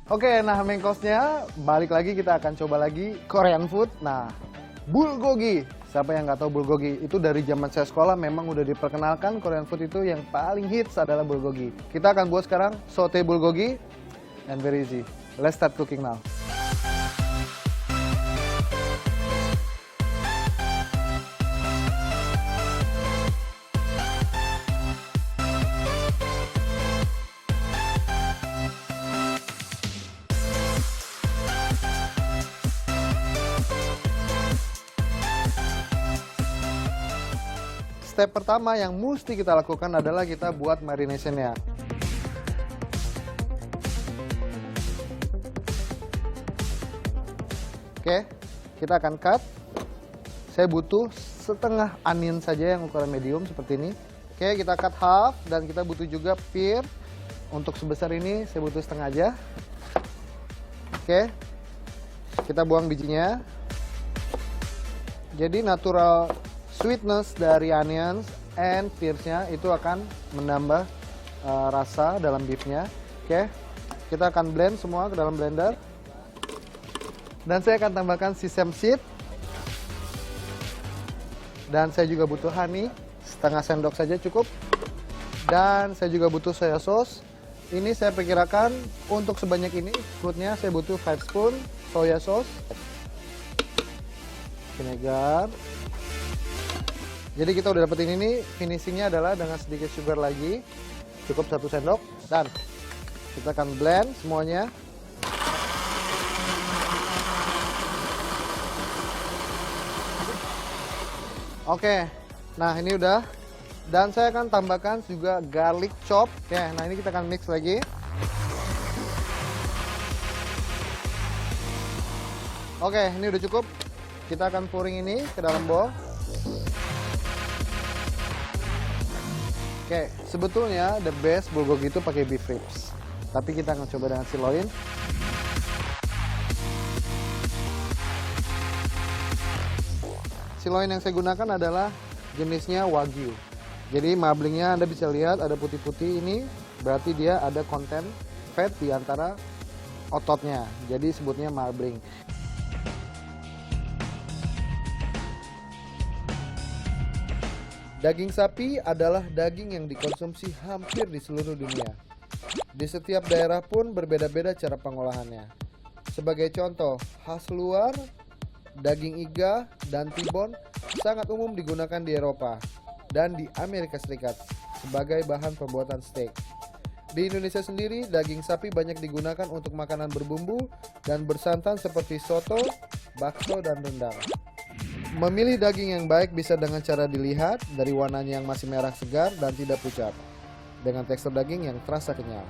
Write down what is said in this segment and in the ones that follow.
Oke, nah main course-nya balik lagi, kita akan coba lagi Korean food. Nah, bulgogi. Siapa yang nggak tahu bulgogi? Itu dari zaman saya sekolah memang udah diperkenalkan Korean food itu yang paling hits adalah bulgogi. Kita akan buat sekarang sote bulgogi and very easy. Let's start cooking now. Step pertama yang mesti kita lakukan adalah kita buat marination-nya. Oke, kita akan cut. Saya butuh setengah onion saja yang ukuran medium seperti ini. Oke, kita cut half dan kita butuh juga pear. Untuk sebesar ini saya butuh setengah aja. Oke, kita buang bijinya. Jadi natural sweetness dari onions and pears-nya itu akan menambah rasa dalam beef-nya. Oke, kita akan blend semua ke dalam blender. Dan saya akan tambahkan sesame seed. Dan saya juga butuh honey, setengah sendok saja cukup. Dan saya juga butuh soya sauce. Ini saya perkirakan untuk sebanyak ini fruitnya saya butuh 5 spoon soya sauce. Vinegar. Jadi kita udah dapetin ini, finishingnya adalah dengan sedikit sugar lagi, cukup 1 sendok, dan kita akan blend semuanya. Oke, nah ini udah, dan saya akan tambahkan juga garlic chop. Oke, nah ini kita akan mix lagi. Oke, ini udah cukup, kita akan pouring ini ke dalam bowl. Oke, sebetulnya the best bulgogi itu pakai beef ribs. Tapi kita akan coba dengan sirloin. Sirloin yang saya gunakan adalah jenisnya Wagyu. Jadi marblingnya Anda bisa lihat ada putih-putih ini, berarti dia ada konten fat di antara ototnya. Jadi sebutnya marbling. Daging sapi adalah daging yang dikonsumsi hampir di seluruh dunia. Di setiap daerah pun berbeda-beda cara pengolahannya. Sebagai contoh, khas luar, daging iga dan tibon sangat umum digunakan di Eropa dan di Amerika Serikat sebagai bahan pembuatan steak. Di Indonesia sendiri, daging sapi banyak digunakan untuk makanan berbumbu dan bersantan seperti soto, bakso, dan rendang. Memilih daging yang baik bisa dengan cara dilihat dari warnanya yang masih merah segar dan tidak pucat, dengan tekstur daging yang terasa kenyal.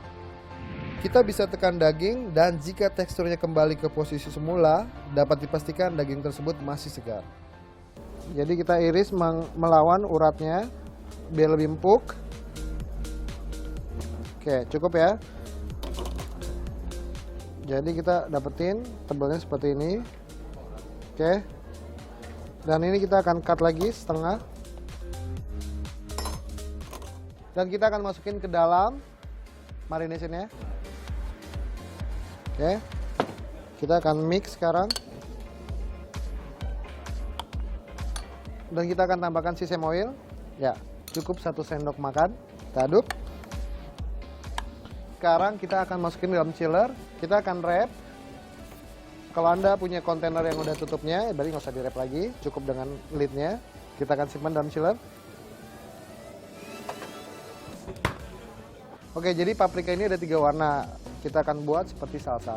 Kita bisa tekan daging dan jika teksturnya kembali ke posisi semula, dapat dipastikan daging tersebut masih segar. Jadi kita iris melawan uratnya biar lebih empuk. Oke, cukup ya. Jadi kita dapetin tebalnya seperti ini. Oke. Dan ini kita akan cut lagi setengah. Dan kita akan masukin ke dalam marination-nya. Oke. Kita akan mix sekarang. Dan kita akan tambahkan sesame oil. Ya, cukup 1 sendok makan. Kita aduk. Sekarang kita akan masukin dalam chiller. Kita akan wrap. Kalau Anda punya kontainer yang udah tutupnya, berarti nggak usah di-wrap lagi, cukup dengan lidnya. Kita akan simpan dalam chiller. Oke, jadi paprika ini ada 3 warna. Kita akan buat seperti salsa.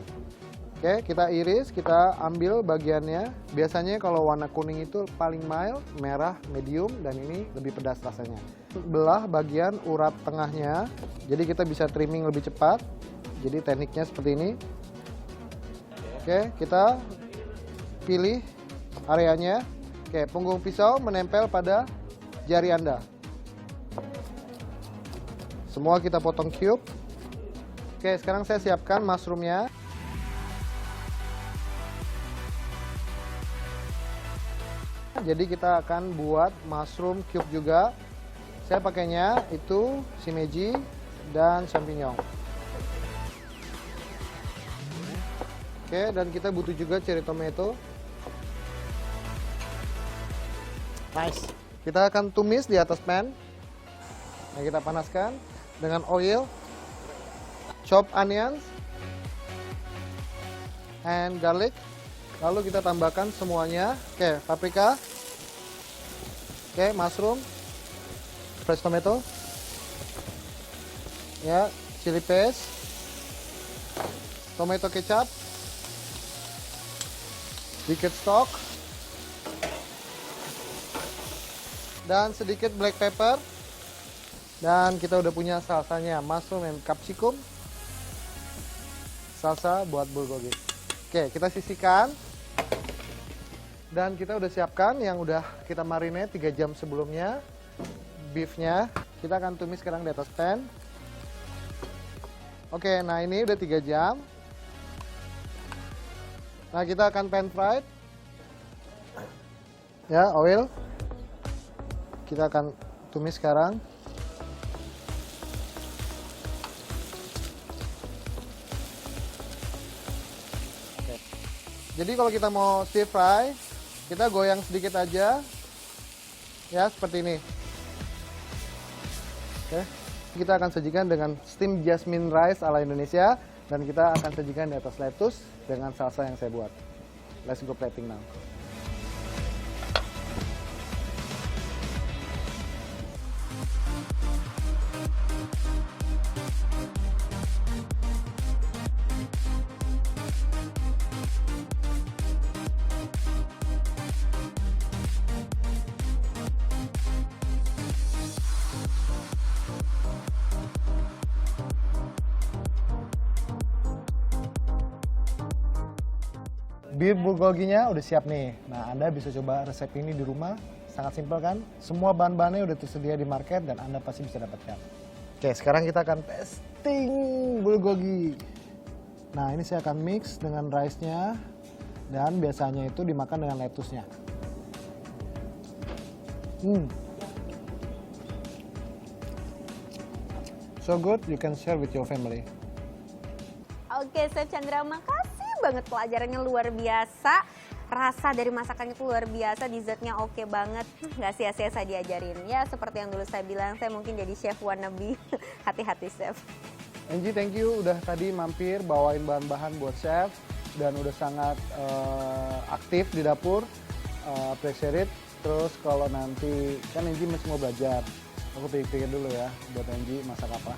Oke, kita iris, kita ambil bagiannya. Biasanya kalau warna kuning itu paling mild, merah, medium, dan ini lebih pedas rasanya. Belah bagian urat tengahnya, jadi kita bisa trimming lebih cepat. Jadi tekniknya seperti ini. Oke, kita pilih areanya. Oke, punggung pisau menempel pada jari Anda. Semua kita potong cube. Oke, sekarang saya siapkan mushroomnya. Jadi kita akan buat mushroom cube juga. Saya pakainya itu shimeji dan champignon. Oke, dan kita butuh juga cherry tomato. Nice. Kita akan tumis di atas pan. Nah, kita panaskan dengan oil, chop onions, and garlic. Lalu kita tambahkan semuanya. Oke, paprika. Oke, mushroom, fresh tomato. Ya, chili paste, tomato kecap, sedikit stock, dan sedikit black pepper. Dan kita udah punya salsanya, mushroom and capsicum. Salsa buat bulgogi. Oke, kita sisihkan. Dan kita udah siapkan yang udah kita marinate 3 jam sebelumnya. Beefnya, kita akan tumis sekarang di atas pan. Oke, nah ini udah 3 jam. Nah, kita akan pan fried. Ya, oil. Kita akan tumis sekarang. Oke. Jadi kalau kita mau stir fry, kita goyang sedikit aja. Ya, seperti ini. Oke. Kita akan sajikan dengan steamed jasmine rice ala Indonesia, dan kita akan sajikan di atas lettuce dengan salsa yang saya buat. Let's go plating now. Beef bulgoginya udah siap nih. Nah, Anda bisa coba resep ini di rumah. Sangat simpel kan? Semua bahan-bahannya udah tersedia di market dan Anda pasti bisa dapatkan. Oke, sekarang kita akan testing bulgogi. Nah, ini saya akan mix dengan rice-nya. Dan biasanya itu dimakan dengan lettuce-nya. So good, you can share with your family. Oke, Chef Chandra, makasih banget, pelajarannya luar biasa. Rasa dari masakannya itu luar biasa, dessertnya oke banget. Nggak sia-sia saya diajarin. Ya, seperti yang dulu saya bilang, saya mungkin jadi chef wannabe. Hati-hati, Chef. Angie, thank you udah tadi mampir bawain bahan-bahan buat chef dan udah sangat aktif di dapur. Appreciate it. Terus kalau nanti, kan Angie masih mau belajar. Aku pikir-pikir dulu ya buat Angie masak apa.